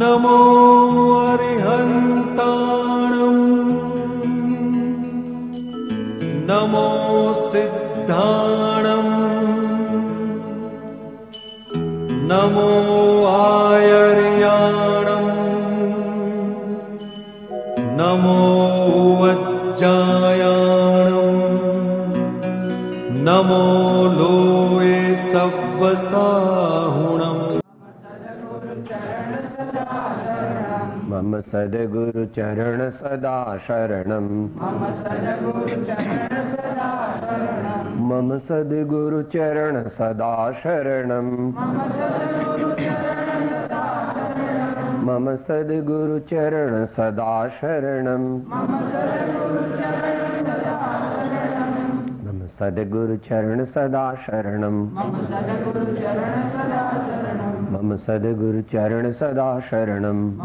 નમો અરિહંતાણમ નમો સિદ્ધાણમ નમો આયર્યાણમ નમો વજ્જાયાણમ નમો લોએ સવ્વસાહુણમ મમ સદગુરુ ચરણ સદા શરણમ મમ સદગુરુ ચરણ સદા શરણમ મમ સદગુરુ ચરણ સદા શરણમ મમ સદગુરુ ચરણ સદા શરણમ મમ સદગુરુ ચરણ સદા શરણમ મમ સદગુરુ ચરણ સદા શરણમ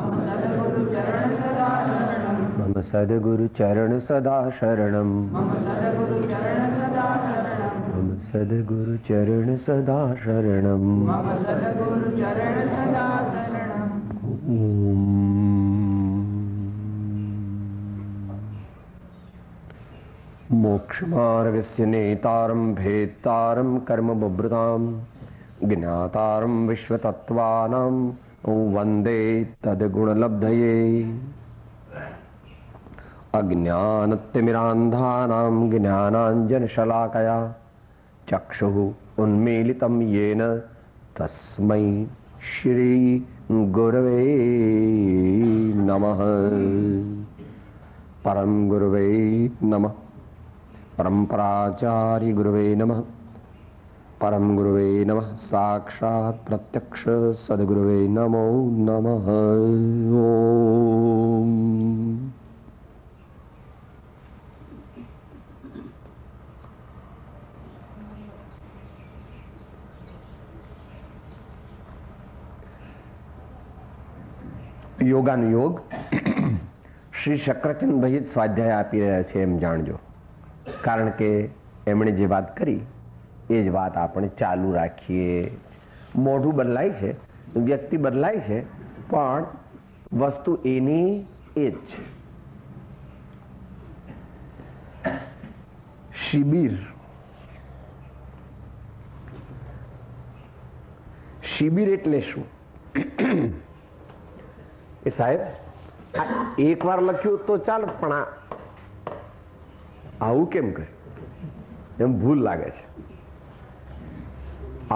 મમ સદગુરુ ચરણ સદા શરણમ. મોક્ષમાર્ગસ્ય નેતારમ ભેતારમ કર્મ બભૃતામ જ્ઞાતારમ વિશ્વતત્વાનામ વંદે તદ્ગુણલબ્ધયે. અજ્ઞાનતિમિરાંધાનામ જ્ઞાનાંજનશલાકયા ચક્ષુઃ ઉન્મીલિતમ યેન તસ્મૈ શ્રી ગુરવે નમઃ. પરમ ગુરવે નમઃ. પરંપરાચાર્ય ગુરવે નમઃ. પરમ ગુરવે નમઃ. સાક્ષાત પ્રત્યક્ષ સદગુરવે નમો નમઃ. ઓમ. યોગાનુયોગ શ્રી શક્રચંદભાઈ જ સ્વાધ્યાય આપી રહ્યા છે એમ જાણજો, કારણ કે એમણે જે વાત કરી એ જ વાત આપણે ચાલુ રાખીએ. મોઢું બદલાય છે, વ્યક્તિ બદલાય છે, પણ વસ્તુ એની એ જ છે. શિબિર, શિબિર એટલે શું? એ સાહેબ એક વાર લખ્યું તો ચાલ, પણ આવું કેમ કર્યું એમ ભૂલ લાગે છે.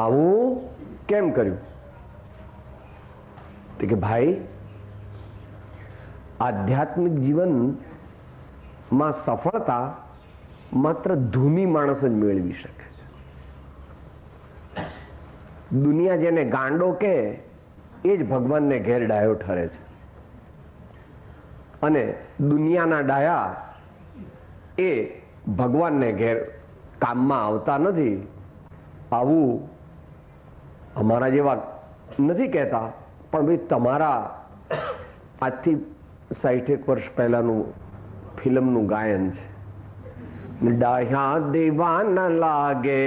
આવું કેમ કર્યું? તો કે ભાઈ, આધ્યાત્મિક જીવનમાં સફળતા માત્ર ધૂની માણસ જ મેળવી શકે છે. દુનિયા જેને ગાંડો કે એ જ ભગવાનને ઘેર ડાયો ઠરે છે, અને દુનિયાના ડાયા એ ભગવાનને ઘેર કામમાં આવતા નથી. આવું અમારા જેવા નથી કહેતા, પણ ભાઈ તમારા આજથી 60 વર્ષ પહેલાનું ફિલ્મનું ગાયન છે. ડાહ્યા દીવાના લાગે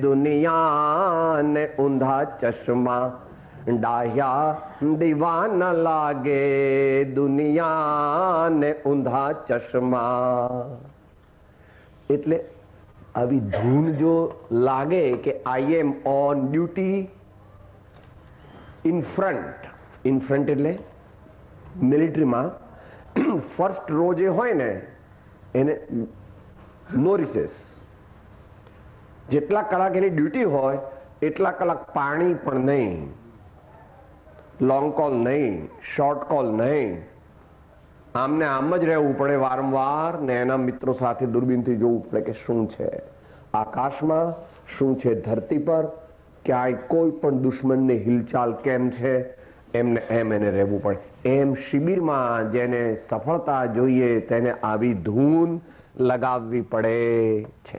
દુનિયાને ઊંધા ચશ્મા, ડાહ્યા દીવાના લાગે દુનિયાને ઊંધા ચશ્મા. એટલે આવી ધૂન જો લાગે કે I am on duty in front. In front એટલે મિલિટરીમાં ફર્સ્ટ રો જે હોય ને એને નો રિસેસ. જેટલા કલાક એની ડ્યુટી હોય એટલા કલાક પાણી પણ નહીં, લોંગ કોલ નહીં, શોર્ટ કોલ નહીં. આમને આમ જ રહેવું પડે વારંવાર, ને એના મિત્રો સાથે દૂરબીનથી જોવું પડે કે શું છે આકાશમાં, શું છે ધરતી પર, ક્યાંય કોઈ પણ દુશ્મનની હિલચાલ કેમ છે, એમને એમ એને રહેવું પડે. એમ શિબિરમાં જેને સફળતા જોઈએ તેને આવી ધૂન લગાવવી પડે છે.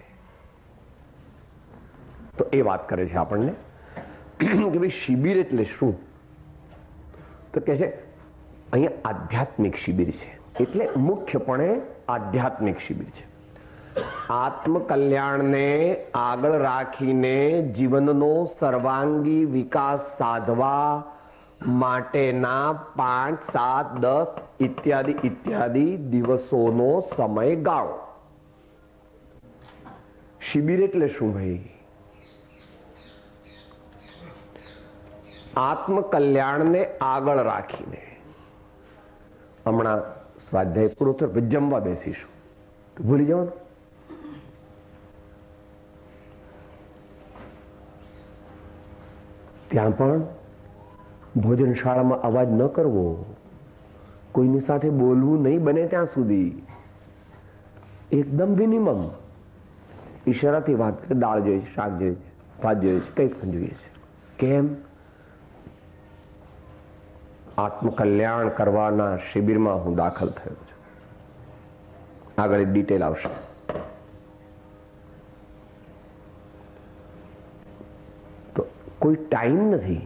તો એ વાત કરે છે આપણને કે ભાઈ શિબિર એટલે શું? તો કે છે અહીંયા આધ્યાત્મિક શિબિર છે, એટલે મુખ્યપણે આધ્યાત્મિક શિબિર છે. આત્મકલ્યાણને આગળ રાખીને જીવનનો સર્વાંગી વિકાસ સાધવા માટેના 5, 7, 10 ઇત્યાદિ ઇત્યાદિ દિવસોનો સમય ગાળો. શિબિર એટલે શું ભાઈ? આત્મકલ્યાણને આગળ રાખીને. હમણાં સ્વાધ્યાય પૂરો થયો, જમવા બેસીશું તો ભૂલી જવાનું. ત્યાં પણ ભોજનશાળામાં અવાજ ન કરવો, કોઈની સાથે બોલવું નહીં બને ત્યાં સુધી. એકદમ મિનિમમ ઈશારાથી વાત કરે. દાળ જોઈએ છે, શાક જોઈએ છે, ભાત જોઈએ છે, કંઈ પણ જોઈએ છે. કેમ? આત્મકલ્યાણ કરવાના શિબિરમાં હું દાખલ થયો છું. આગળ ડિટેલ આવશે. તો કોઈ ટાઈમ નથી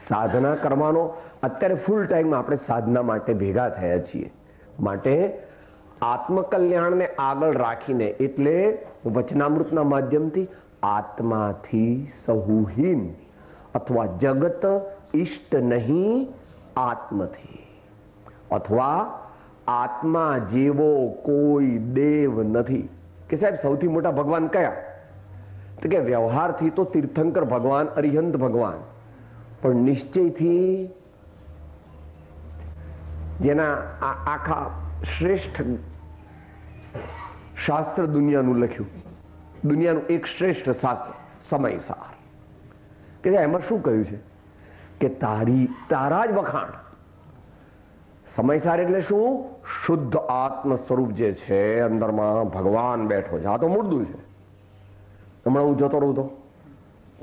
સાધના કરવાનો. અત્યારે ફૂલ ટાઈમ આપણે સાધના માટે ભેગા થયા છીએ. માટે આત્મકલ્યાણને આગળ રાખીને, એટલે વચનામૃતના માધ્યમથી આત્માથી સહુહીન અથવા જગત ઈષ્ટ નહીં આત્મથી, અથવા આત્મા જેવો કોઈ દેવ નથી. કે સાહેબ સૌથી મોટા ભગવાન કયા? તો કે વ્યવહારથી તો તીર્થંકર ભગવાન, અરિહંત ભગવાન, પણ નિશ્ચયથી જેના આખા શ્રેષ્ઠ શાસ્ત્ર દુનિયાનું લખ્યું, દુનિયાનું એક શ્રેષ્ઠ શાસ્ત્ર સમયસાર, કે એમાં શું કહ્યું છે કે તારા જ વખાણ. સમયસાર એટલે શું? શુદ્ધ આત્મ સ્વરૂપ જે છે અંદરમાં ભગવાન બેઠો છે. આ તો મુર્દું છે. હમણાં હું જતો રહું તો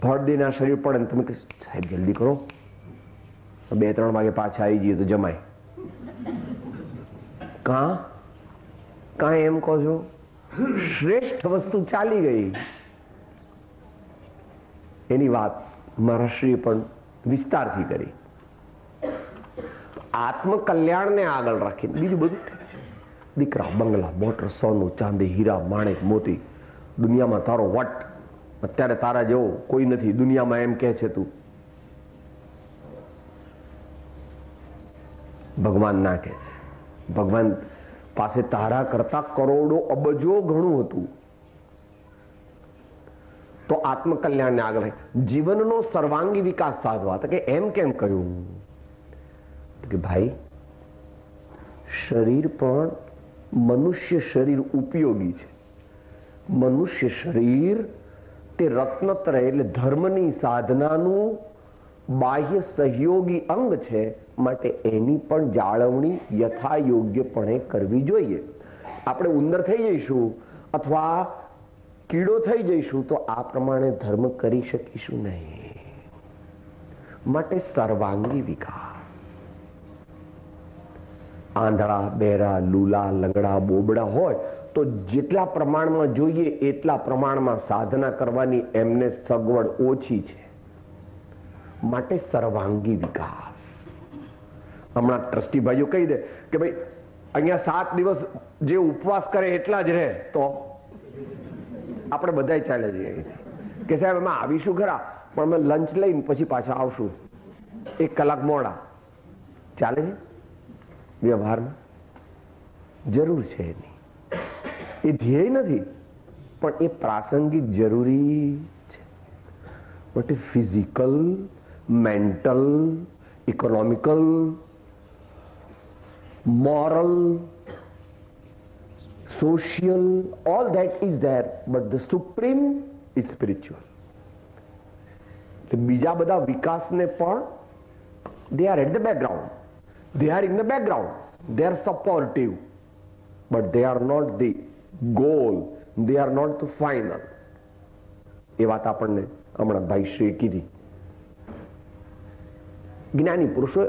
ભરદીના શરીર પડે ને તમે સાહેબ જલ્દી કરો, 2-3 વાગે પાછા આવી જઈએ તો જમાય. કાં એમ કહો છો? શ્રેષ્ઠ વસ્તુ ચાલી ગઈ. એની વાત મહારાષ્ટ્રીએ પણ વિસ્તારથી કરી. આત્મકલ્યાણને આગળ રાખીને બીજું બધું દીકરા, બંગલા, મોટર, સોનું, ચાંદી, હીરા, માણેક, મોતી, દુનિયામાં તારો વટ. અત્યારે તારા જેવો કોઈ નથી દુનિયામાં એમ કહે છે તું. ભગવાન ના કહે છે. ભગવાન પાસે તારા કરતા કરોડો અબજો ઘણું હતું. તો આત્મકલ્યાણને આગળ જીવનનો સર્વાંગી વિકાસ સાધવા. તો કે એમ કેમ કહ્યું? કે ભાઈ શરીર પણ મનુષ્ય શરીર ઉપયોગી છે. મનુષ્ય શરીર તે રત્નત્રય એટલે ધર્મની સાધનાનું બાહ્ય સહયોગી અંગ છે. માટે એની પણ જાળવણી યથા યોગ્યપણે કરવી જોઈએ. આપણે ઉંદર થઈ જઈશું અથવા કીડો થઈ જઈશું તો આ પ્રમાણે ધર્મ કરી શકીશું નહીં. માટે સર્વાંગી વિકાસ. આંધળા, બહેરા, લૂલા, લંગડા, બોબડા હોય તો જેટલા પ્રમાણમાં જોઈએ એટલા પ્રમાણમાં સાધના કરવાની એમને સગવડ ઓછી છે. માટે સર્વાંગી વિકાસ. હમણાં ટ્રસ્ટી ભાઈઓ કહી દે કે ભાઈ અહીંયા 7 દિવસ જે ઉપવાસ કરે એટલા જ રહે, તો આપણે બધા ચાલે જઈએ. કે સાહેબ અમે આવીશું ખરા પણ અમે લંચ લઈને પછી પાછા આવશું, 1 કલાક મોડા. ચાલે છે વ્યવહારમાં? જરૂર છે એની. એ ધ્યેય નથી પણ એ પ્રાસંગિક જરૂરી છે. But physical, mental, economical, moral, social, all that is there, but the supreme is spiritual. બીજા બધા વિકાસને પણ they are at the background, they are in the background, they are supportive, but they are not the goal, they are not the final. એ વાત આપણને હમણાં ભાઈ શ્રીએ કીધી. જ્ઞાની પુરુષો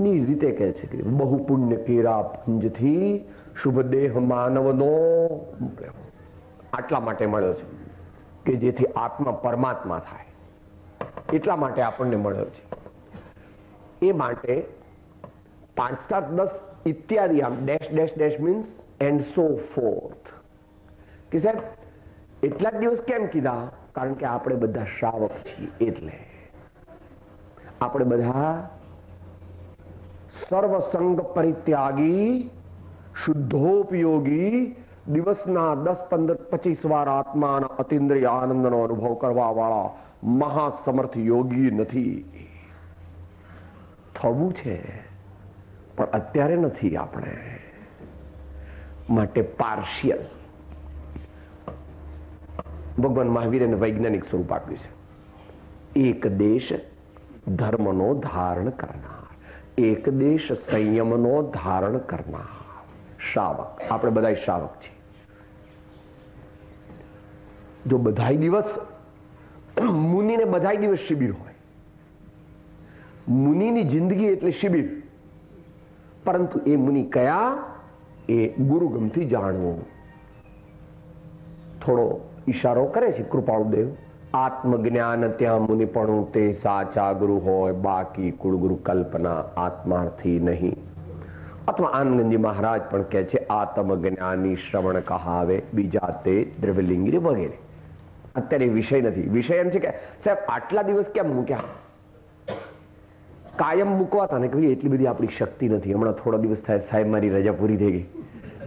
ની રીતે કહે છે કે બહુ પુણ્ય કેરા પુંજથી શુભ દેહ માનવનો આટલા માટે મળ્યો છે કે જેથી આત્મા પરમાત્મા થાય. એટલા માટે આપણને મળ્યો છે. એ માટે 5, 7, 10 ઇત્યાદિ આમ dash dash dash means and so fourth. કે સાહેબ એટલા જ દિવસ કેમ કીધા? કારણ કે આપણે બધા શ્રાવક છીએ. એટલે આપણે બધા સર્વસંગ પરિત્યાગી, શુદ્ધોપયોગી, દિવસના 10, 15, 25 વાર આત્માના અતિન્દ્રિય આનંદનો અનુભવ કરવા વાળા મહાસમર્થ યોગી નથી. થવું છે પણ અત્યારે નથી. આપણે માટે પાર્શિયલ. ભગવાન મહાવીર એને વૈજ્ઞાનિક સ્વરૂપ આપ્યું છે. એક દેશ ધર્મનો ધારણ કરનાર, એક દેશ સંયમનો ધારણ કરનાર શ્રાવક. આપણે બધા શ્રાવક છીએ. જો બધાય દિવસ મુનિને બધાય દિવસ શિબિર હોય. મુનિની જિંદગી એટલે શિબિર. પરંતુ એ મુનિ કયા? એ ગુરુગમથી જાણવું. થોડો ઈશારો કરે છે કૃપાળુદેવ. આત્મજ્ઞાન ત્યાં મુનિપણું તે સાચા ગુરુ હોય, બાકી કુળગુરુ કલ્પના આત્માર્થી નહીં. અથવા આનંદજી મહારાજ પણ કહે છે આત્મજ્ઞાની શ્રવણ કહાવે, બીજા તે દ્રવ્યલિંગી વગેરે. અત્યારે વિષય નથી. વિષય એમ છે કે સાહેબ આટલા દિવસ કેમ મૂક્યા? કાયમ મૂકવા હતા ને કે એટલી બધી આપણી શક્તિ નથી. હમણાં થોડા દિવસ થાય, સાહેબ મારી રજા પૂરી થઈ ગઈ,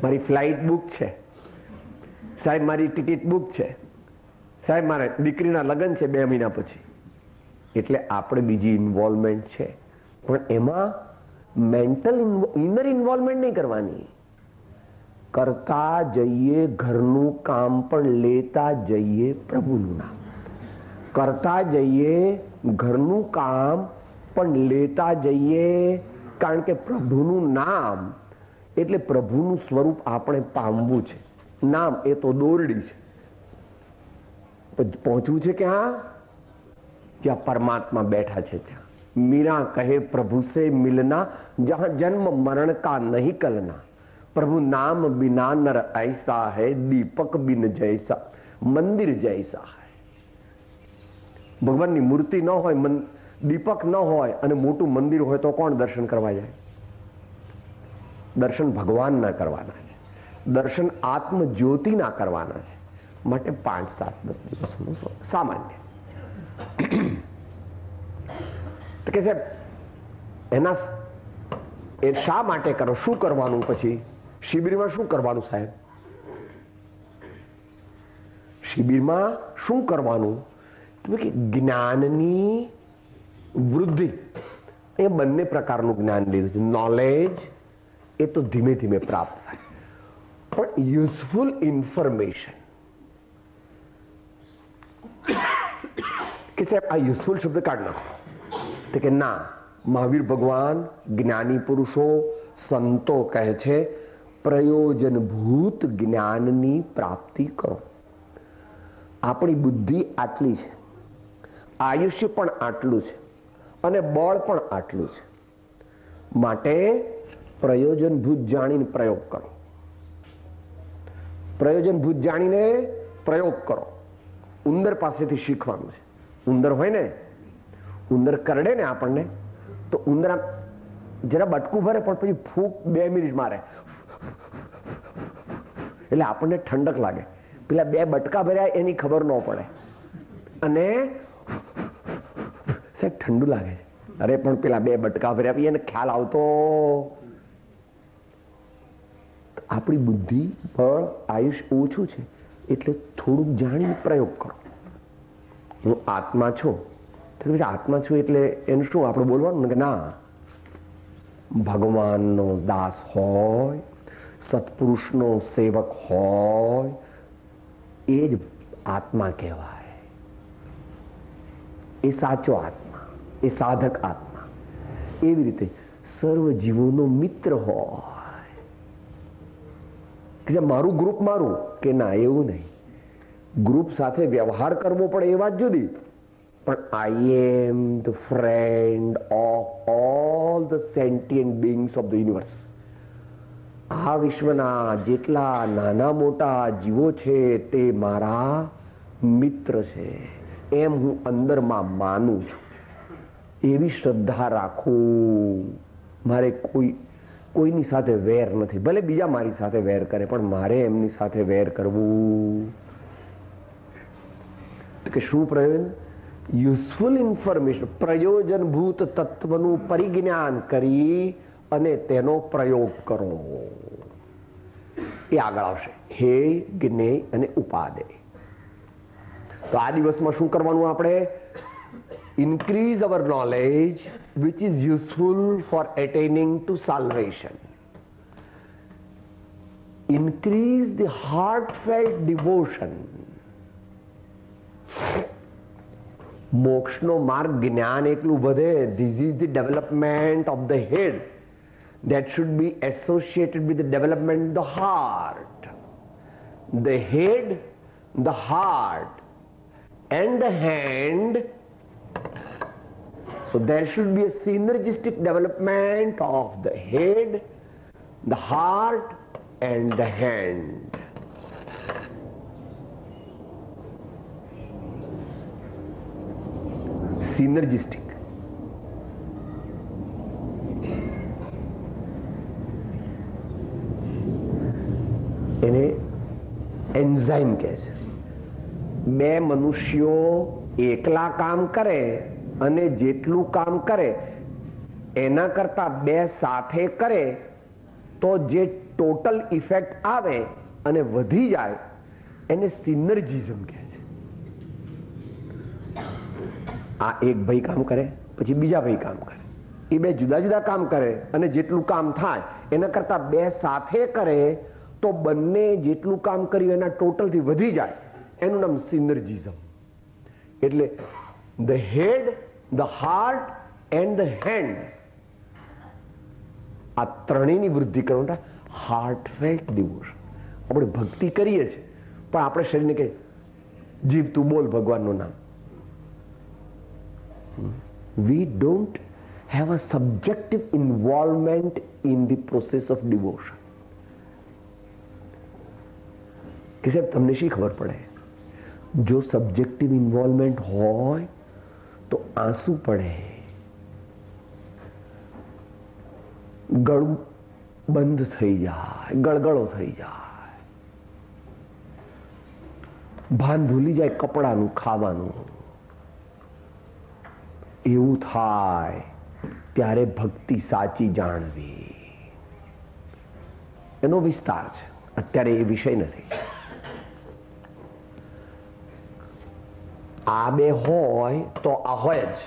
મારી ફ્લાઇટ બુક છે, સાહેબ મારી ટિકિટ બુક છે, સાહેબ મારે દીકરીના લગ્ન છે 2 મહિના પછી. એટલે આપણે બીજી ઇન્વોલ્વમેન્ટ છે, પણ એમાં મેન્ટલ ઇનર ઇન્વોલ્વમેન્ટ નહીં કરવાની. કરતા જઈએ ઘરનું કામ, પણ લેતા જઈએ પ્રભુનું નામ. કરતા જઈએ ઘરનું કામ, પણ લેતા જઈએ, કારણ કે પ્રભુનું નામ એટલે પ્રભુનું સ્વરૂપ આપણે પામવું છે. નામ એ તો દોરડી છે. પહોંચવું છે ક્યાં? જ્યાં પરમાત્મા બેઠા છે ત્યાં. मीरा कहे प्रभु से मिलना जहां जन्म मरण का नहीं कलना. प्रभु नाम बिना नर ऐसा है, दीपक बिन जैसा मंदिर जैसा है. ભગવાનની મૂર્તિ ન હોય, દીપક ન હોય અને મોટું મંદિર હોય તો કોણ દર્શન કરવા જાય? દર્શન ભગવાનના કરવાના છે, દર્શન આત્મ જ્યોતિના કરવાના છે. માટે 5, 7, 10 દિવસનો સામાન્ય. તો કે સાહેબ એના એ શા માટે કરો? શું કરવાનું? પછી શિબિરમાં શું કરવાનું સાહેબ? શિબિરમાં શું કરવાનું? કે જ્ઞાનની વૃદ્ધિ. એ બંને પ્રકારનું જ્ઞાન લીધું છે. નોલેજ એ તો ધીમે ધીમે પ્રાપ્ત થાય, પણ યુઝફુલ ઇન્ફોર્મેશન. કે સાહેબ આ યુઝફુલ શબ્દ કાઢ નાખો. તો કે ના, મહાવીર ભગવાન, જ્ઞાની પુરુષો, સંતો કહે છે પ્રયોજનભૂત જ્ઞાનની પ્રાપ્તિ કરો. આપણી બુદ્ધિ આટલી છે, આયુષ્ય પણ આટલું છે અને બળ પણ આટલું છે. માટે પ્રયોજનભૂત જાણીને પ્રયોગ કરો. પ્રયોજનભૂત જાણીને પ્રયોગ કરો. ઉંદર પાસેથી શીખવાનું છે. ઉંદર હોય ને, ઉંદર કરડે ને આપણને, તો ઉંદર જરા બટકું ભરે પણ પછી ફૂંક 2 મિનિટ મારે એટલે આપણને ઠંડક લાગે. પેલા 2 બટકા ભર્યા એની ખબર ન પડે અને સાહેબ ઠંડુ લાગે છે. અરે પણ પેલા 2 બટકા ભર્યા એને ખ્યાલ આવતો. આપણી બુદ્ધિ, બળ, આયુષ ઓછું છે એટલે થોડુંક જાણીને પ્રયોગ કરો. હું આત્મા છું, આત્મા છું એટલે એનું શું આપણે બોલવાનું કે ના, ભગવાનનો દાસ હોય, સત્પુરુષનો સેવક હોય, એ જ આત્મા કહેવાય. એ સાચો આત્મા, એ સાધક આત્મા. એવી રીતે સર્વ જીવોનો મિત્ર હોય કે મારું ગ્રુપ મારું, કે ના એવું નહીં. ગ્રુપ સાથે વ્યવહાર કરવો પડે એ વાત જુદી, પણ I am the friend of all the sentient beings of the universe. આ વિશ્વના જેટલા નાના મોટા જીવો છે તે મારા મિત્ર છે, એમ હું અંદરમાં માનું છું. એવી શ્રદ્ધા રાખું. મારે કોઈની સાથે વેર નથી. ભલે બીજા મારી સાથે વેર કરે, પણ મારે એમની સાથે વેર કરવું. કે શું પ્રયોજન? યુઝફુલ ઇન્ફોર્મેશન, પ્રયોજનભૂત તત્વનું પરિજ્ઞાન કરી અને તેનો પ્રયોગ કરો. એ આગળ આવશે. હે, જ્ઞેય અને ઉપાદેય. તો આ દિવસમાં શું કરવાનું આપણે? Increase our knowledge which is useful for attaining to salvation. Increase the heartfelt devotion. મોક્ષનો માર્ગ જ્ઞાન એટલું વધે. This is the development of the head that should be associated with the development of the heart. The head, the heart and the hand. So there should be a synergistic development of the head, the heart and the hand. Synergistic. એને enzyme કહે છે. બે મનુષ્યો એકલા કામ કરે અને જેટલું કામ કરે એના કરતા બે સાથે કરે તો જે ટોટલ ઇફેક્ટ આવે અને વધી જાય એને સિનર્જિઝમ કહે છે. આ એક ભાઈ કામ કરે પછી બીજા ભાઈ કામ કરે, એ બે જુદા જુદા કામ કરે અને જેટલું કામ થાય એના કરતા બે સાથે કરે તો બંને જેટલું કામ કર્યું એના ટોટલથી વધી જાય, એનું નામ સિનર્જિઝમ. એટલે the head, the heart and the hand, આ ત્રણેયની વૃદ્ધિ કરવા હાર્ટફેલ્ટ ડિવોશન. આપણે ભક્તિ કરીએ છીએ પણ આપણે શરીરને કહે જીભ તું બોલ ભગવાનનું નામ. We don't have a subjective involvement in the process of devotion. કે સાહેબ તમને શી ખબર પડે? જો સબ્જેક્ટિવ ઇન્વોલ્વમેન્ટ હોય તો આંસુ પડે, ગળું બંધ થઈ જાય, ગળગળો થઈ જાય, ભાન ભૂલી જાય કપડાનું, ખાવાનું. એવું થાય ત્યારે ભક્તિ સાચી જાણવી. એનો વિસ્તાર છે, અત્યારે એ વિષય નથી. આ બે હોય તો આ હોય જ,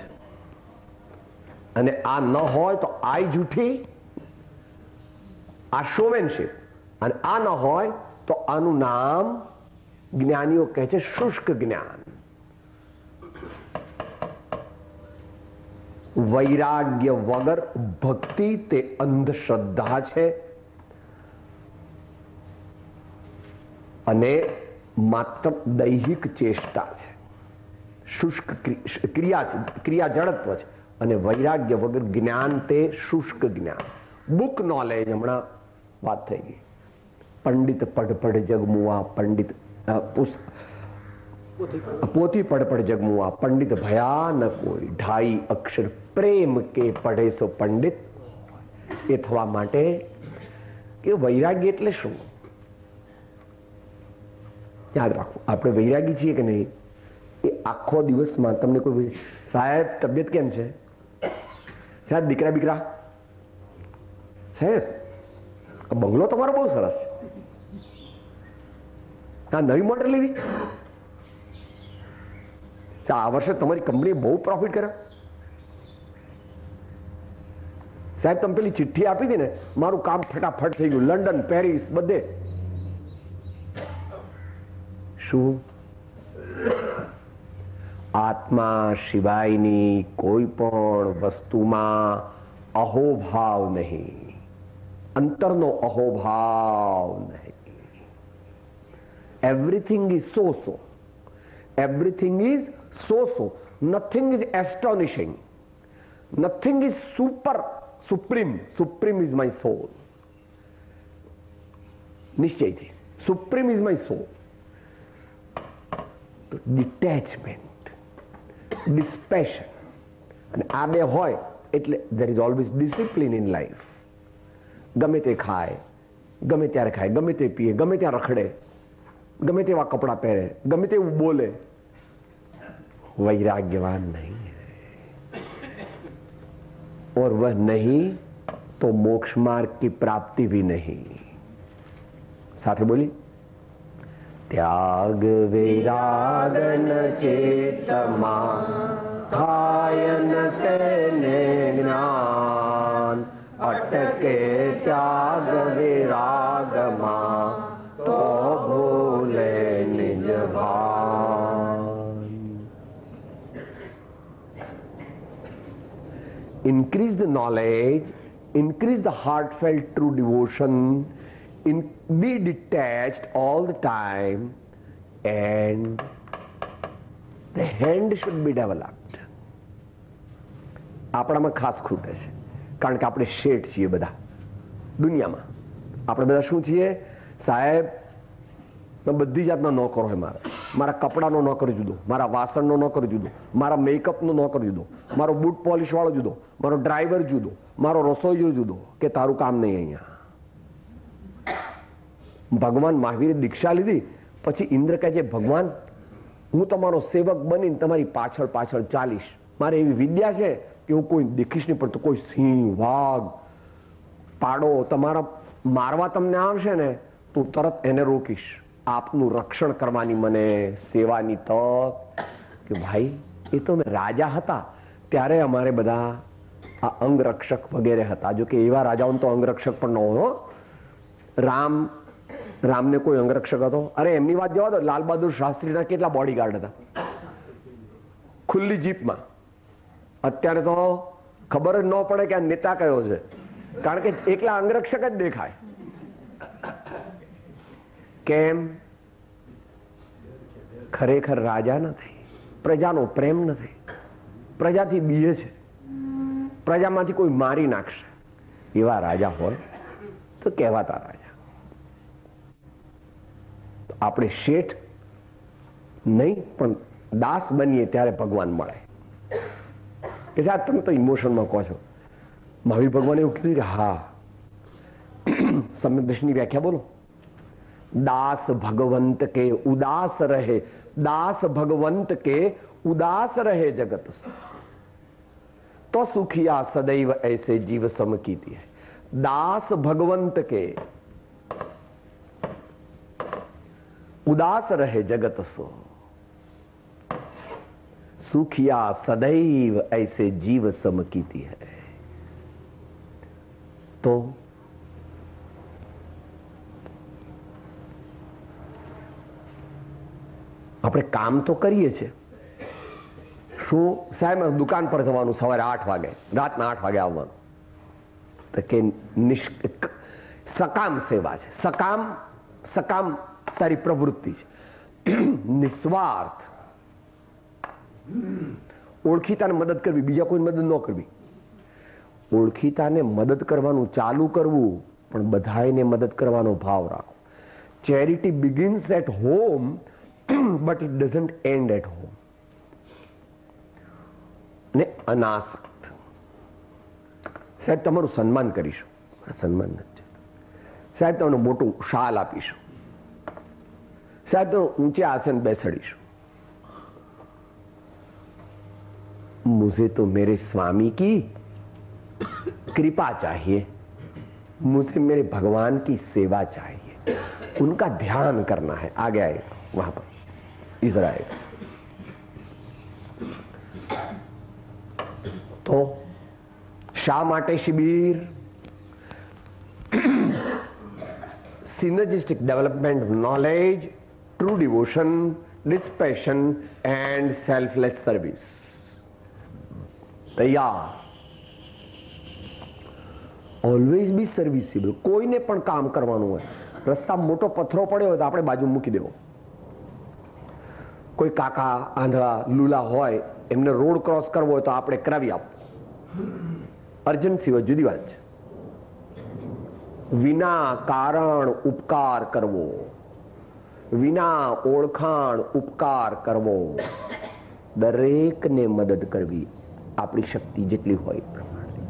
અને આ ન હોય તો આ જૂઠી, આ શોમેનશીપ, અને આ ન હોય તો આનું નામ જ્ઞાનીઓ કહે છે શુષ્ક જ્ઞાન. વૈરાગ્ય વગર ભક્તિ તે અંધશ્રદ્ધા છે અને માત્ર દૈહિક ચેષ્ટા છે, શુષ્ક ક્રિયા છે, ક્રિયા જડત્વ છે. અને વૈરાગ્ય વગર જ્ઞાન તે શુષ્ક જ્ઞાન. બુક નોલેજ, હમણાં વાત થઈ ગઈ, પંડિત પઢ પઢ જગમુઆ, પંડિત પોથી પઢ પઢ જગમુઆ, પંડિત ભયા ન કોઈ, ઢાઈ અક્ષર પ્રેમ કે પઢે સો પંડિત. એ થવા માટે કે વૈરાગ્ય એટલે શું યાદ રાખવું. આપણે વૈરાગી છીએ કે નહીં, એ આખો દિવસમાં તમને કોઈ સાહેબ તબિયત કેમ છે, સાહેબ દીકરા બીકરા, સાહેબ બંગલો તમારો બહુ સરસ છે, આ નવી મોટર લીધી, આ વર્ષે તમારી કંપની બહુ પ્રોફિટ કરે, સાહેબ તમે પેલી ચિઠ્ઠી આપી હતી ને, મારું કામ ફટાફટ થઈ ગયું, લંડન, પેરિસ, બધે. શું? આત્મા સિવાયની કોઈ પણ વસ્તુમાં અહોભાવ નહીં, અંતરનો અહોભાવ નહીં. Everything is so so, everything is so so, nothing is astonishing, nothing is supreme. Supreme is my soul. નિશ્ચયથી supreme is my soul. Detachment, dispassion, અને આ બે હોય એટલે there is always discipline in life. ગમે તે ખાય, ગમે ત્યારે ખાય, ગમે તે પીએ, ગમે ત્યાં રખડે, ગમે તેવા કપડા પહેરે, ગમે તેવું બોલે, वैराग्यवान नहीं है. और वह नहीं तो मोक्ष मार्ग की प्राप्ति भी नहीं। साथे बोली, त्याग विराग न चेतमा થાય ન તેને જ્ઞાન, અટકે ત્યાગ વિરાગમાં તો ભૂલે નિજ ભાન. Increase the knowledge, increase the heartfelt true devotion, be detached all the time, and the hand should be developed. આપણામાં ખાસ ખૂટે છે, કારણ કે આપણે શેઠ છીએ બધા દુનિયામાં. આપણે બધા શું છીએ? સાહેબ, બધી જાતના નોકરો હોય. મારા કપડાનો નોકર જુદો, મારા વાસણનો નોકર જુદો, મારા મેકઅપનો નોકર જુદો, મારો બૂટ પોલિશ વાળો જુદો, મારો ડ્રાઈવર જુદો, મારો રસોઈયો જુદો, કે તારું કામ નહીં અહીંયા. ભગવાન મહાવીરે દીક્ષા લીધી પછી ઇન્દ્ર કહે છે, ભગવાન હું તમારો સેવક બનીને તમારી પાછળ પાછળ ચાલીશ. મારે એવી વિદ્યા છે કે હું કોઈ દેખીશ નહીં, પણ તો કોઈ સિંહ, વાઘ, પાડો તમારા મારવા તમને આવશે ને તો તરત એને રોકીશ. આપનું રક્ષણ કરવાની મને સેવાની તક. કે ભાઈ, એ તો રાજા હતા ત્યારે અમારે બધા આ અંગરક્ષક વગેરે હતા. જો કે એવા રાજાઓને તો અંગરક્ષક પણ ન હોય. રામને કોઈ અંગરક્ષક હતો? અરે એમની વાત જવા દો, લાલ બહાદુર શાસ્ત્રીના કેટલા બોડીગાર્ડ હતા ખુલ્લી જીપમાં. અત્યારે તો ખબર જ ન પડે કે આ નેતા કયો છે, કારણ કે એકલા અંગરક્ષક જ દેખાય. કેમ? ખરેખર રાજા નથી, પ્રજાનો પ્રેમ નથી, પ્રજાથી બીએ છે, પ્રજામાંથી કોઈ મારી નાખશે. એવા રાજા હોય તો કહેવાતા રાજા. આપણે શેઠ નહીં પણ દાસ બનીએ ત્યારે ભગવાન મળે. કે સાહેબ તમે તો ઇમોશનમાં કહો છો. મહાવીર ભગવાને એવું કીધું કે હા, સમ્યક દર્શનની વ્યાખ્યા બોલો. દાસ ભગવંત કે ઉદાસ રહે, દાસ ભગવંત કે ઉદાસ રહે જગત તો સુખિયા સदैव ऐसे जीव सम कीती है. दास भगवंत के उदास रहे जगत सो, सुखिया सदैव ऐसे जीव सम कीती है. तो આપણે કામ તો કરીએ છીએ. શું સાહેબ દુકાન પર જવાનું, સવારે 8 વાગે, રાતના 8 વાગે આવવાનું, તો કે સકામ સેવા છે. સકામ તારી પ્રવૃત્તિ છે. નિસ્વાર્થ. ઓળખીતાને મદદ કરવી, બીજા કોઈ મદદ ન કરવી. ઓળખીતાને મદદ કરવાનું ચાલુ કરવું, પણ બધાને મદદ કરવાનો ભાવ રાખો. Charity begins at home but it doesn't end at home. ને અનાસક્ત. સાહેબ તમારું સન્માન કરીશું, સન્માન નથી. સાહેબ તમને મોટું શાલ આપીશું, સાહેબ તો ઊંચે આસન બેસાડીશું. मुझे तो मेरे स्वामी की कृपा चाहिए, मुझे मेरे भगवान की सेवा चाहिए, उनका ध्यान करना है. आगे आएगा वहां पर इजराइल. तो શા માટે શિબિર? synergistic development of knowledge, true devotion, dispassion and selfless service. તૈયાર. Always be serviceable. કોઈને પણ કામ કરવાનું હોય, રસ્તા મોટો પથ્થરો પડ્યો હોય તો આપણે બાજુ મૂકી દેવો. કોઈ કાકા આંધળા લૂલા હોય, એમને રોડ ક્રોસ કરવો હોય તો આપણે કરાવી આપવું. અર્જન્સી હોય જુદી વાત છે. વિના કારણ ઉપકાર કરવો, વિના ઓળખાણ ઉપકાર કરવો, દરેકને મદદ કરવી આપણી શક્તિ જેટલી હોય પ્રમાણે.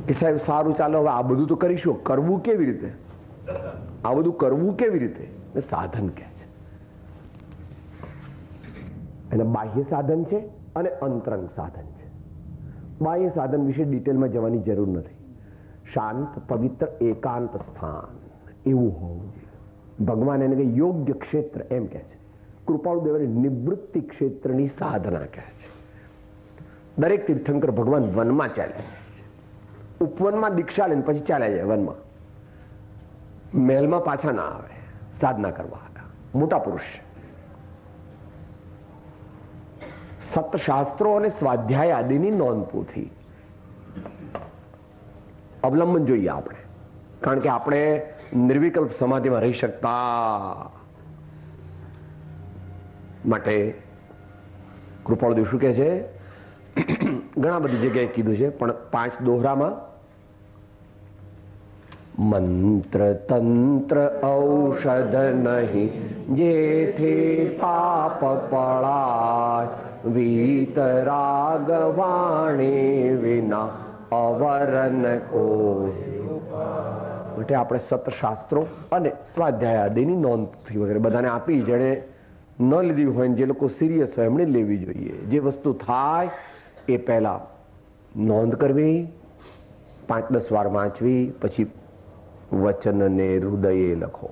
કે સાહેબ સારું ચાલો હવે આ બધું તો કરીશું, કરવું કેવી રીતે? આ બધું કરવું કેવી રીતે? સાધન કે છે. એને બાહ્ય સાધન છે અને અંતરંગ સાધન છે. બાહ્ય સાધન વિશે ડિટેલમાં જવાની જરૂર નથી. શાંત પવિત્ર એકાંત સ્થાન એવું હોવું જોઈએ. ભગવાન એને કે યોગ્ય ક્ષેત્ર એમ કહે છે. કૃપાળુદેવને નિવૃત્તિ ક્ષેત્રની સાધના કહે છે. દરેક તીર્થંકર ભગવાન વનમાં ચાલ્યા જાય છે. ઉપવનમાં દીક્ષા લઈને પછી ચાલ્યા જાય વનમાં. મહેલમાં પાછા ના આવે સાધના કરવા. મોટા પુરુષ. સતશાસ્ત્રો અને સ્વાધ્યાય આદિની નોંધ પોથી અવલંબન જોઈએ આપણે, કારણ કે આપણે નિર્વિકલ્પ સમાધિમાં રહી શકતા માટે કૃપાળુદેવ શું કહે છે, ઘણા બધી જગ્યાએ કીધું છે પણ 5 દોહરામાં મંત્ર તંત્ર ઔષધ નહીં જેથી પાપ પળાય વીતરાગ વાણી વિના અવરન કોઈ. માટે આપણે સતશાસ્ત્રો અને સ્વાધ્યાય આદિની નોંધ વગેરે બધાને આપી, જેણે ન લીધી હોય જે લોકો સિરિયસ હોય એમણે લેવી જોઈએ. જે વસ્તુ થાય એ પહેલા નોંધ કરવી, 5-10 વાર વાંચવી, પછી વચનને હૃદયે લખો.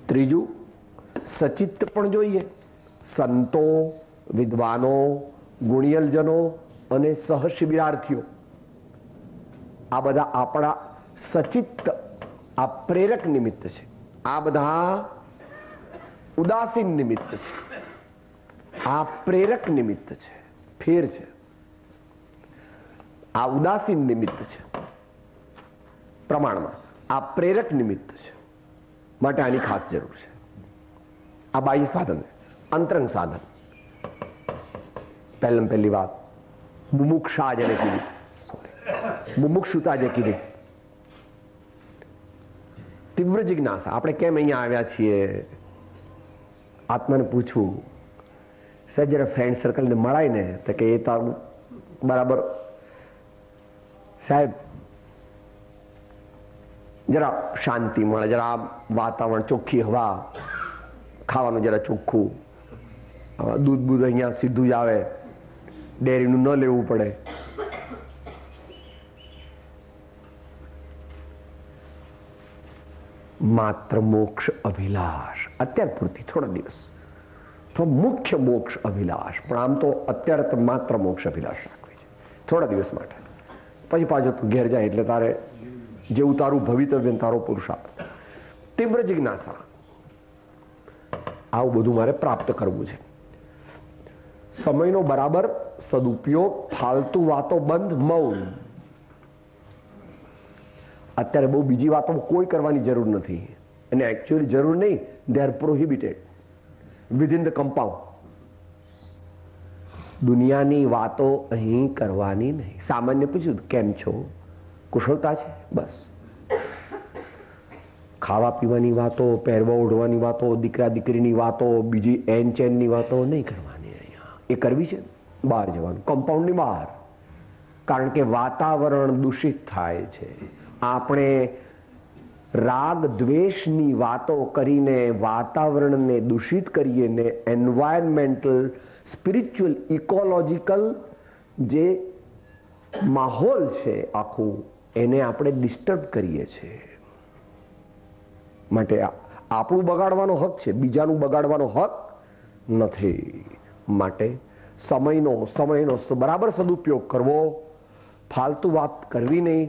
ત્રીજું, સચિત્ત પણ જોઈએ. સંતો, વિદ્વાનો, ગુણિયલજનો અને સહશિબિરાર્થીઓ આ બધા આપણા સચિત્ત, આ પ્રેરક નિમિત્ત છે. આ બધા ઉદાસીન નિમિત્ત છે, આ પ્રેરક નિમિત્ત છે. ફેર છે. આ ઉદાસીન નિમિત્ત છે પ્રમાણમાં, આ પ્રેરક નિમિત્ત છે. માટે આની ખાસ જરૂર છે. આ બાહ્ય સાધન. અંતરંગ સાધન, પહેલી વાત મુમુક્ષા જેને કીધી, મુમુક્ષુતા જે કીધી, તીવ્ર જિજ્ઞાસા. આપણે કેમ અહીંયા આવ્યા છીએ આત્માને પૂછવું. સાહેબ જરા ફ્રેન્ડ સર્કલને મળાય ને તો કે એ તારું બરાબર સાહેબ, જરા શાંતિ મળે, જરા વાતાવરણ, ચોખ્ખી હવા, ખાવાનું જરા ચોખ્ખું, દૂધ અહીંયા સીધું જ આવે, ડેરીનું ન લેવું પડે. માત્ર મોક્ષ અભિલાષ અત્યાર પૂરતી, થોડા દિવસ તો મુખ્ય મોક્ષ અભિલાષ, પણ આમ તો અત્યારે તો માત્ર મોક્ષ અભિલાષ રાખવી છે થોડા દિવસ માટે. પછી પાછો તું ઘેર જાય એટલે તારે જેવું તારું ભવિતવ્ય, તારો પુરુષાર્થ, તીવ્ર જિજ્ઞાસા, આવું બધું મારે પ્રાપ્ત કરવું છે. સમયનો બરાબર સદુપયોગ, ફાલતુ વાતો બંધ, મૌન. અત્યારે બહુ બીજી વાતો કોઈ કરવાની જરૂર નથી, અને એકચ્યુઅલી જરૂર નહીં, they are prohibited within the compound. દુનિયાની વાતો અહીં કરવાની નહીં. સામાન્ય પૂછ્યું કેમ છો, કુશળતા છે, બસ. ખાવા પીવાની વાતો, પહેરવા ઓઢવાની વાતો, દીકરા દીકરીની વાતો, બીજી એન ચેનની વાતો નહીં કરવાની. અહીંયા એ કરવી છે બહાર જવાનું, કમ્પાઉન્ડની બહાર. કારણ કે વાતાવરણ દૂષિત થાય છે. આપણે રાગ દ્વેષની વાતો કરીને વાતાવરણને દૂષિત કરીએ ને એન્વાયરમેન્ટલ, સ્પિરિચ્યુઅલ, ઇકોલોજીકલ જે માહોલ છે આખું, એને આપણે ડિસ્ટર્બ કરીએ છીએ. માટે આપણું બગાડવાનો હક છે, બીજાનું બગાડવાનો હક નથી. માટે સમયનો બરાબર સદુપયોગ કરવો, ફાલતુ વાત કરવી નહીં.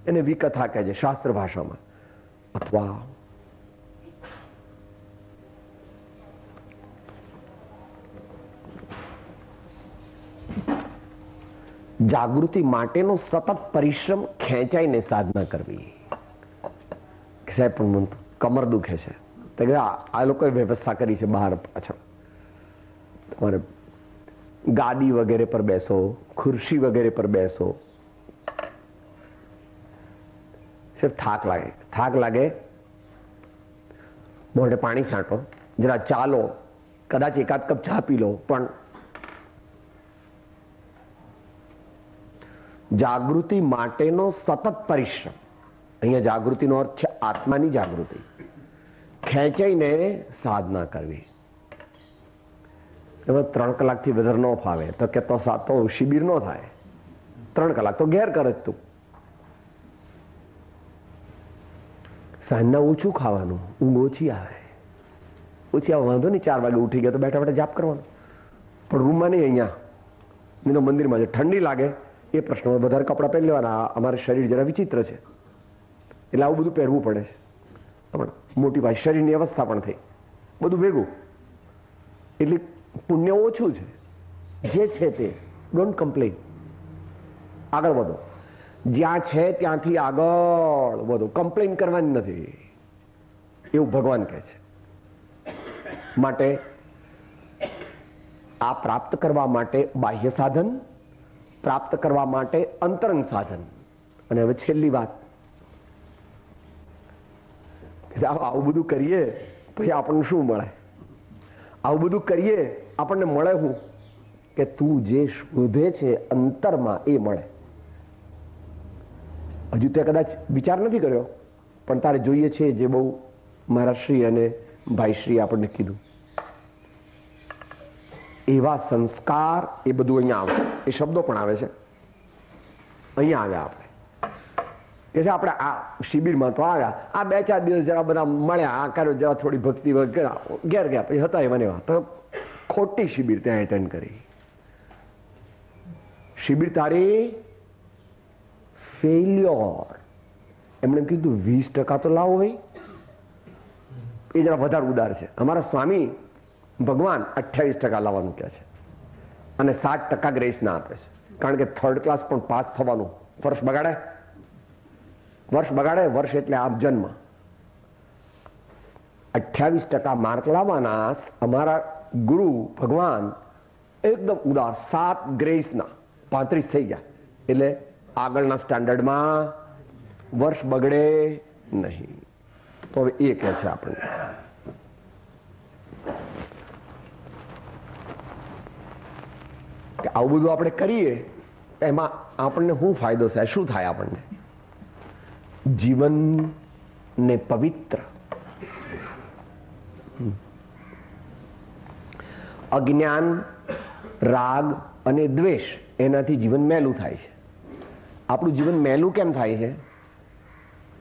એને વિકથા કહે છે શાસ્ત્ર ભાષામાં. અથવા જાગૃતિ માટેનો સતત પરિશ્રમ, ખેંચાઈને સાધના કરવી. સાહેબ પણ કમર દુખે છે, આ લોકોએ વ્યવસ્થા કરી છે બહાર પાછળ, તમારે ગાદી વગેરે પર બેસો, ખુરશી વગેરે પર બેસો. સિર્ફ થાક લાગે, મોઢે પાણી છાંટો, જરા ચાલો, કદાચ એકાદ કપ ચા પી લો. પણ જાગૃતિ માટેનો સતત પરિશ્રમ. અહીંયા જાગૃતિનો અર્થ છે આત્માની જાગૃતિ. ખેંચાઈને સાધના કરવી. એમાં 3 કલાકથી વધારે ન ફાવે તો કે તો શિબિર ન થાય. 3 કલાક તો ઘેર કરે જ તું. સાંજના ઓછું ખાવાનું, ઊંઘ ઓછી આવે, વાંધો નહીં, 4 વાગે ઉઠી ગયા તો બેઠા બેઠા જાપ કરવાનો, પણ રૂમમાં નહીં, અહીંયા નહીં તો મંદિરમાં છે. ઠંડી લાગે એ પ્રશ્નમાં વધારે કપડાં પહેરી લેવાના. અમારે શરીર જરા વિચિત્ર છે એટલે આવું બધું પહેરવું પડે છે. પણ મોટી ભાઈ શરીરની અવસ્થા પણ થઈ, બધું ભેગું, એટલે પુણ્ય ઓછું છે. જે છે તે ડોન્ટ કમ્પ્લેન, આગળ વધો. જ્યાં છે ત્યાંથી આગળ વધો, કમ્પ્લેન કરવાની નથી, એવું ભગવાન કહે છે. માટે આ પ્રાપ્ત કરવા માટે બાહ્ય સાધન, પ્રાપ્ત કરવા માટે અંતરંગ સાધન. અને હવે છેલ્લી વાત, આવું બધું કરીએ પછી આપણને શું મળે? આવું બધું કરીએ આપણને મળે શું? કે તું જે શોધે છે અંતરમાં એ મળે. હજુ તે કદાચ વિચાર નથી કર્યો, પણ તારે જોઈએ છે જે બહુ મારા શ્રી અને ભાઈ શ્રી આપણને કીધું, એવા સંસ્કાર, એ બધું અહીંયા આવે. એ શબ્દો પણ આવે છે, અહીંયા આવ્યા આપણે. કે છે આપણે આ શિબિરમાં તો આવ્યા, આ 2-4 દિવસ જરા બધા મળ્યા, આ કર્યો, જરા થોડી ભક્તિ ઘેર ગયા, પછી હતા એવા એવા. તો ખોટી શિબિર ત્યાં એટેન્ડ કરી. શિબિર તારી ફેલ્યોર. એમણે કીધું 20% તો લાવો ભાઈ. એ જરા વધારે ઉદાર છે. અમારા સ્વામી ભગવાન 28% લાવવાનું કહે છે અને 60% ગ્રેસ ના આપે છે. કારણ કે 3rd ક્લાસ પણ પાસ થવાનું વર્ષ બગાડે. વર્ષ એટલે આપ જન્મ. 28% માર્ક લાવવાના અમારા ગુરુ ભગવાન એકદમ ઉદાર. 7 ગ્રેસના 35 થઈ ગયા, એટલે આગળના સ્ટાન્ડર્ડમાં વર્ષ બગડે નહીં. તો હવે એ કહે છે આપણને કે આવું બધું આપણે કરીએ એમાં આપણને શું ફાયદો થાય, શું થાય? આપણને જીવનને પવિત્ર, અજ્ઞાન, રાગ અને દ્વેષ, એનાથી જીવન મેલું થાય છે. આપણું જીવન મેલું કેમ થાય છે?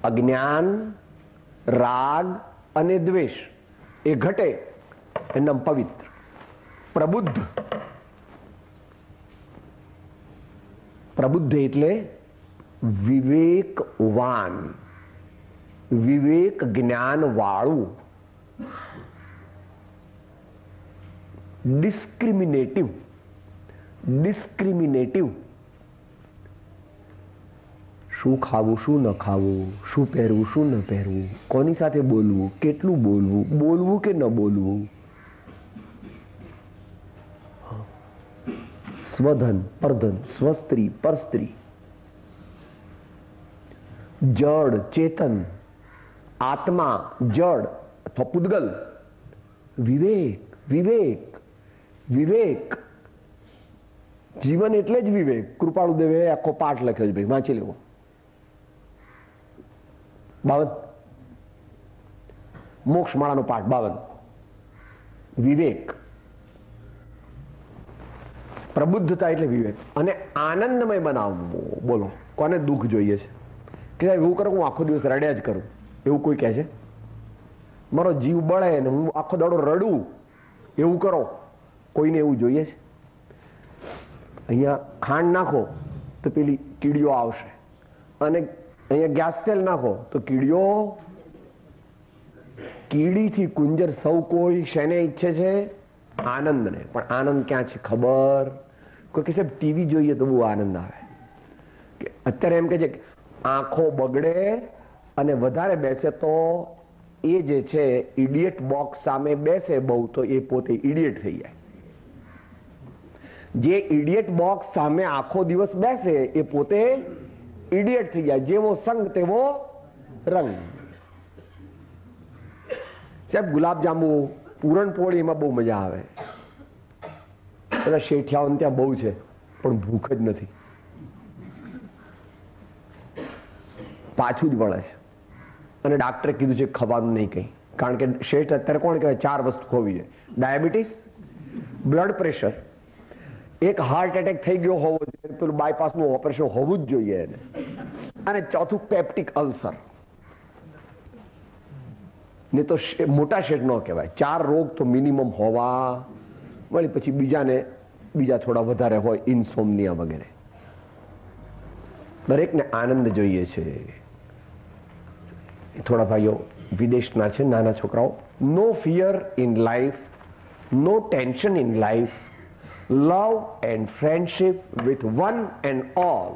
અજ્ઞાન, રાગ અને દ્વેષ એ ઘટે, એનું પવિત્ર, પ્રબુદ્ધ. પ્રબુદ્ધ એટલે વિવેકવાન, વિવેક જ્ઞાન વાળું, ડિસ્ક્રિમિનેટિવ. શું ખાવું, શું ન ખાવું, શું પહેરવું, શું ન પહેરવું, કોની સાથે બોલવું, કેટલું બોલવું, બોલવું કે ન બોલવું, સ્વધન, પરધન, સ્વસ્ત્રી, પરસ્ત્રી, જડ, ચેતન, આત્મા, જડ અથવા પૂદગલ. વિવેક. જીવન એટલે જ વિવેક. કૃપાળુ દેવે આખો પાઠ લખ્યો છે ભાઈ, વાંચી લેવો. 52 મોક્ષમાળાનો પાઠ 52. વિવેક, પ્રબુદ્ધતા એટલે વિવેક. અને આનંદમય બનાવવું. બોલો, કોને દુઃખ જોઈએ છે? કે સાહેબ એવું કરો હું આખો દિવસ રડ્યા જ કરું, એવું કોઈ કહે છે? મારો જીવ બળે ને હું આખો દાડો રડું, એવું કરો? કોઈને એવું જોઈએ છે? અહીંયા ખાંડ નાખો તો પેલી કીડીઓ આવશે, અને અહીંયા ગેસ તેલ નાખો તો કીડીથી કુંજર સૌ કોઈ શેને ઈચ્છે છે? આનંદને. પણ આનંદ ક્યાં છે ખબર? કોઈ કે સાહેબ ટીવી જોઈએ તો બહુ આનંદ આવે. કે અત્યારે એમ કે છે આંખો બગડે અને વધારે બેસે તો એ જે છે ઇડિયટ બોક્સ સામે બેસે બહુ, તો એ પોતે ઇડિયટ થઈ જાય. જે ઇડિયટ બોક્સ સામે આખો દિવસ બેસે એ પોતે ઇડિયટ થઈ જાય. જેવો સંગ તેવો રંગ. સાહેબ ગુલાબજાંબુ, પૂરણપોળી, એમાં બહુ મજા આવે. બધા શેઠિયાઓને ત્યાં બહુ છે, પણ ભૂખ જ નથી, પાછું જ વળે છે. અને ડાક્ટરે કીધું છે ખાવાનું નહીં કંઈ. કારણ કે શેઠ અત્યારે કોણ કહેવાય? 4 વસ્તુ ખોવી છે: ડાયાબિટીસ, બ્લડ પ્રેશર, એક હાર્ટ એટેક થઈ ગયો હોવો જોઈએ, પેલું બાયપાસનું ઓપરેશન હોવું જ જોઈએ એને. અને ચોથું પેપ્ટિક અલ્સર, ને તો મોટા શેઠ ન કહેવાય. 4 રોગ તો મિનિમમ હોવા, વળી પછી બીજા થોડા વધારે હોય, ઇન્સોમનિયા વગેરે. દરેકને આનંદ જોઈએ છે. થોડા ભાઈઓ વિદેશના છે, નાના છોકરાઓ. No fear in life, no tension in life, love and friendship with one and all.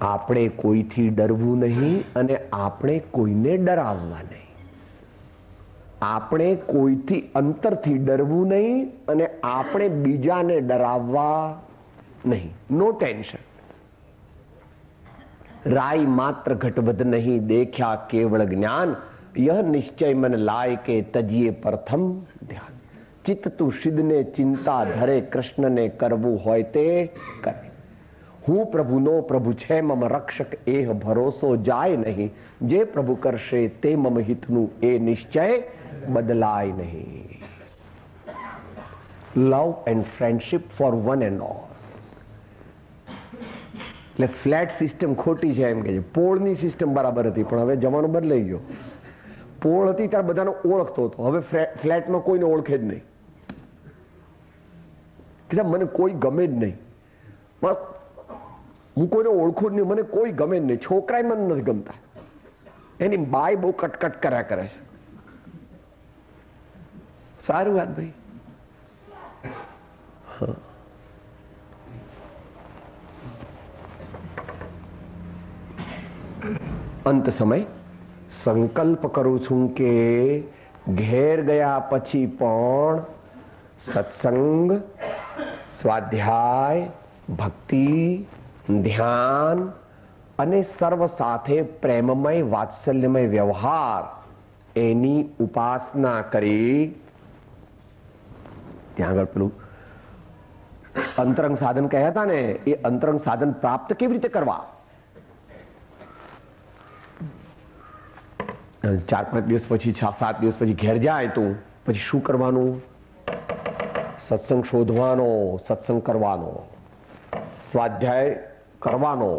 આપણે કોઈથી ડરવું નહીં અને આપણે કોઈને ડરાવવા નહીં. આપણે કોઈથી અંતરથી ડરવું નહીં અને આપણે બીજાને ડરાવવા નહીં. નો ટેન્શન. રાય માત્ર ઘટવદ નહીં, દેખ્યા કેવળ જ્ઞાન. यह निश्चय मन लाय के तजिए प्रथम ध्यान. चित्त તું સિદ્ધને ચિંતા ધરે, કૃષ્ણને કરવું હોય તે કરે. હું પ્રભુનો પ્રભુ છે, મમ રક્ષક એહ ભરોસો જાય નહીં. જે પ્રભુ કરશે તે મમ હિતનું, એ નિશ્ચય બદલાય નહીં. Love and friendship for one and all. એટલે ફ્લેટ સિસ્ટમ ખોટી છે એમ કે છે. પોળની સિસ્ટમ બરાબર હતી, પણ હવે જમાનો બદલાઈ ગયો. પોળ હતી ત્યારે બધાને ઓળખતો હતો, હવે ફ્લેટમાં કોઈને ઓળખે જ નહીં. કે મને કોઈ ગમે જ નહીં, હું કોઈને ઓળખું જ નહીં, મને કોઈ ગમે જ નહીં. છોકરાય મને નથી ગમતા, એની બાય બહુ કટકટ કર્યા કરે છે. સારું વાત ભાઈ. અંત સમય સંકલ્પ કરું છું કે ઘેર ગયા પછી પણ સત્સંગ, સ્વાધ્યાય, ભક્તિ, ધ્યાન અને સર્વ સાથે પ્રેમમય વાત્સલ્યમય વ્યવહાર, એની ઉપાસના કરી. ત્યાં આગળ પેલું અંતરંગ સાધન કહ્યા હતા ને, એ અંતરંગ સાધન પ્રાપ્ત કેવી રીતે કરવા? 4-5 દિવસ પછી, 6-7 દિવસ પછી ઘેર જાય તો પછી શું કરવાનું? સત્સંગ શોધવાનો, સત્સંગ કરવાનો, સ્વાધ્યાય કરવાનો,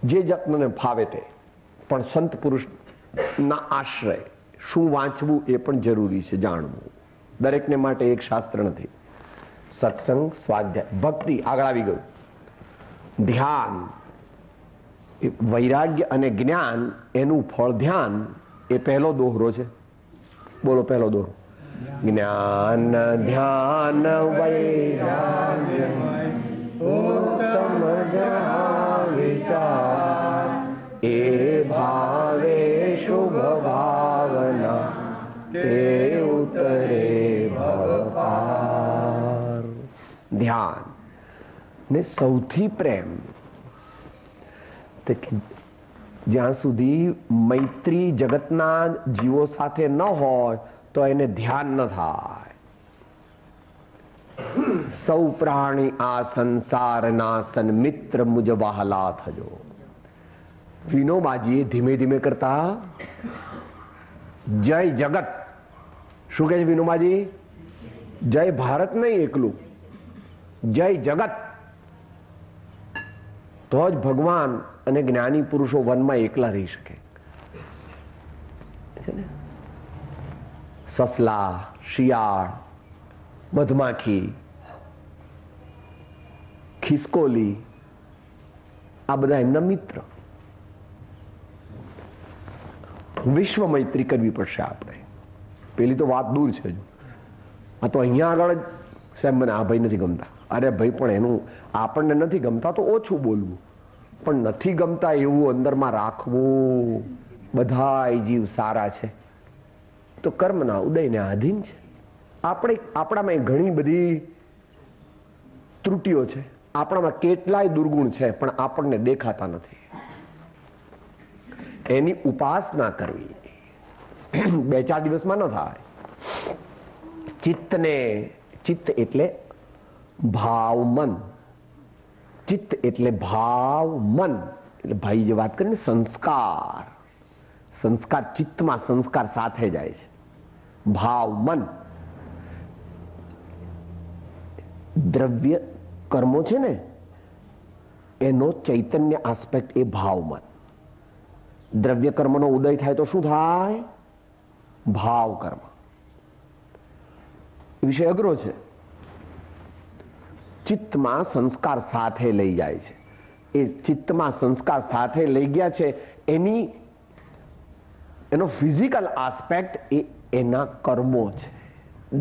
જે જત્નને ફાવે તે. પણ સંત પુરુષના આશ્રય શું વાંચવું એ પણ જરૂરી છે જાણવું. દરેકને માટે એક શાસ્ત્ર નથી. સત્સંગ, સ્વાધ્યાય, ભક્તિ આગળ આવી ગયું. ધ્યાન, વૈરાગ્ય અને જ્ઞાન, એનું ફળ ધ્યાન. એ પહેલો દોહરો છે. બોલો પહેલો દોહરો. જ્ઞાન ધ્યાન વૈરાગ્ય ઉત્તમ વિચાર, એ ભાવે શુભ ભાવના, તે ઉતરે ભવપાર. ધ્યાન ને સૌથી પ્રેમ. જ્યાં સુધી મૈત્રી જગતના જીવો સાથે ન હોય તો એને ધ્યાન ન થાય. સૌ પ્રાણી આ સંસારના સન્મિત્ર મુજ વહાલા થજો. વિનોબાજીએ ધીમે ધીમે કરતા જય જગત. શું કહે છે વિનોબાજી? જય ભારત નહીં એકલું, જય જગત. તો જ ભગવાન અને જ્ઞાની પુરુષો વનમાં એકલા રહી શકે. સસલા, શિયાળ, મધમાખી, ખિસકોલી, આ બધા એમના મિત્ર. વિશ્વ મૈત્રી કરવી પડશે આપણે. પેલી તો વાત દૂર છે. આ તો અહીંયા આગળ જ સાહેબ મને આ ભાઈ નથી ગમતા. અરે ભાઈ પણ એનું આપણને નથી ગમતા તો ઓછું બોલવું, પણ નથી ગમતા એવું અંદરમાં રાખવું. બધા જીવ સારા છે તો કર્મના ઉદયને આધીન છે. આપણામાં ઘણી બધી ત્રુટીઓ છે, આપણામાં કેટલાય દુર્ગુણ છે, પણ આપણને દેખાતા નથી. એની ઉપાસના કરવી. 2-4 દિવસમાં ન થાય. ચિત્ત એટલે ભાવ મન. ચિત્ત એટલે ભાવ મન. એટલે ભાઈ જે વાત કરીને સંસ્કાર, ચિત્તમાં સંસ્કાર સાથે જાય છે. ભાવ મન, દ્રવ્ય કર્મો છે ને એનો ચૈતન્ય આસ્પેક્ટ એ ભાવ મન. દ્રવ્ય કર્મનો ઉદય થાય તો શું થાય? ભાવ કર્મ. વિષય અઘરો છે. ચિત્તમાં સંસ્કાર સાથે લઈ જાય છે. એ ચિત્તમાં સંસ્કાર સાથે લઈ ગયા છે એનો ફિઝિકલ આસ્પેક્ટ એ એના કર્મો છે,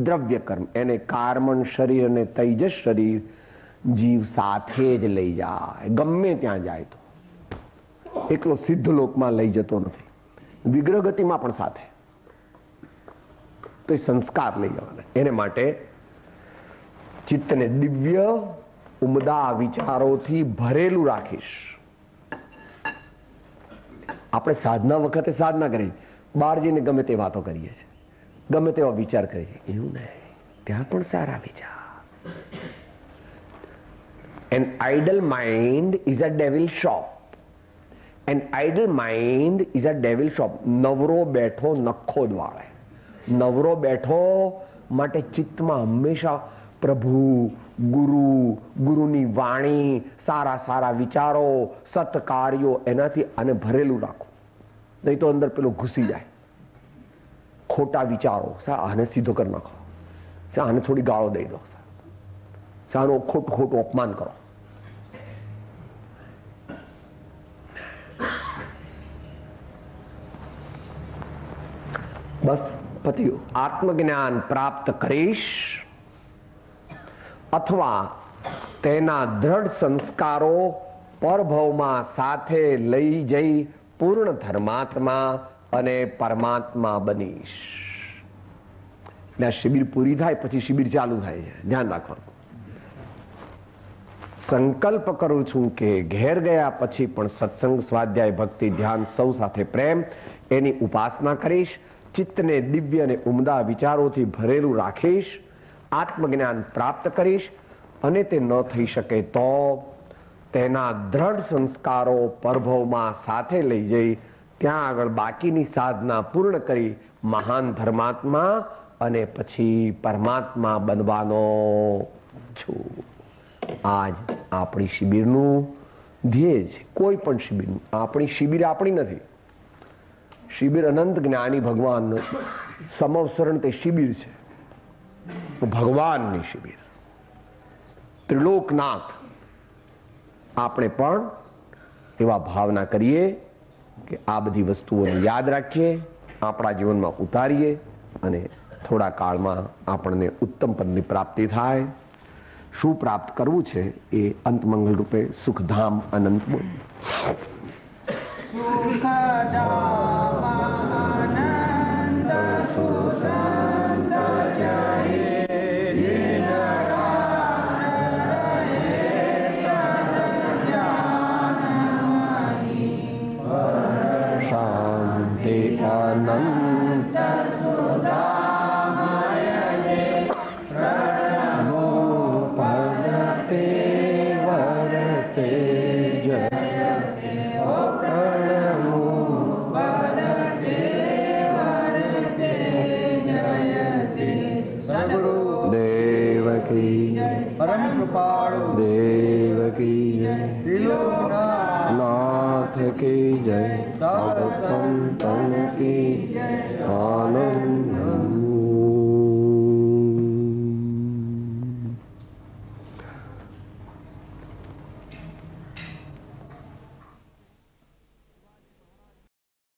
દ્રવ્ય કર્મ. એને કાર્મણ શરીર અને તૈજસ શરીર જીવ સાથે જ લઈ જાય, ગમે ત્યાં જાય તો. એકલો સિદ્ધ લોકમાં લઈ જતો નથી, વિગ્રહ ગતિમાં પણ સાથે. તો એ સંસ્કાર લઈ જવાના. એને માટે ચિત્તને દિવ્ય ઉમદા વિચારોથી ભરેલું રાખીશ. આપણે સાધના વખતે સાધના કરી, બહાર જઈને ગમે તે વાતો કરીએ છીએ, ગમે તેવા વિચાર કરીએ. એવું નહીં, ત્યાં પણ સારા વિચાર. An idle mind is a devil shop. An idle mind is a devil shop. નવરો બેઠો નખો જ વાળે. નવરો બેઠો માટે ચિત્તમાં હંમેશા પ્રભુ, ગુરુ, ગુરુની વાણી, સારા સારા વિચારો, સત્કાર્યો, એનાથી આને ભરેલું રાખો. નહીં તો અંદર પેલો ઘૂસી જાય. ખોટા વિચારો, આને સીધો કરી નાખો, આને થોડી ગાળો દઈ દો, આનું ખોટું ખોટું અપમાન કરો. બસ પત્યું. આત્મજ્ઞાન પ્રાપ્ત કરીશ અથવા તેના દ્રઢ સંસ્કારો પરભવમાં સાથે લઈ જઈ પૂર્ણ ધર્માત્મા અને પરમાત્મા બનીશ. શિબિર પૂરી થાય પછી શિબિર ચાલુ થાય છે, ધ્યાન રાખવાનું. સંકલ્પ કરું છું કે ઘેર ગયા પછી પણ સત્સંગ, સ્વાધ્યાય, ભક્તિ, ધ્યાન, સૌ સાથે પ્રેમ, એની ઉપાસના કરીશ. ચિત્તને દિવ્ય અને ઉમદા વિચારોથી ભરેલું રાખીશ. આત્મજ્ઞાન પ્રાપ્ત કરીશ અને તે ન થઈ શકે તો તેના દ્રઢ સંસ્કારો પરભવમાં સાથે લઈ જઈ ત્યાં આગળ બાકીની સાધના પૂર્ણ કરી મહાન ધર્માત્મા અને પછી પરમાત્મા બનવાનો છું. આજ આપણી શિબિરનું ધ્યેય છે. કોઈ પણ શિબિરનું. આપણી શિબિર આપણી નથી. શિબિર અનંત જ્ઞાની ભગવાનનું સમવસરણ તે શિબિર છે, ભગવાનની શિબિર, ત્રિલોકનાથ. આપણે પણ એવા ભાવના કરીએ કે આ બધી વસ્તુઓને યાદ રાખીએ, આપણા જીવનમાં ઉતારીએ અને થોડા કાળમાં આપણને ઉત્તમ પદની પ્રાપ્તિ થાય. શું પ્રાપ્ત કરવું છે એ અંતમંગલ રૂપે સુખધામ અનંત બોલ. શાંતિ અનંત પરમ કૃપાળુ દેવકી જય, ત્રિલોકનાથ નાથ કી જય, સાધ સંતન કી આનંદ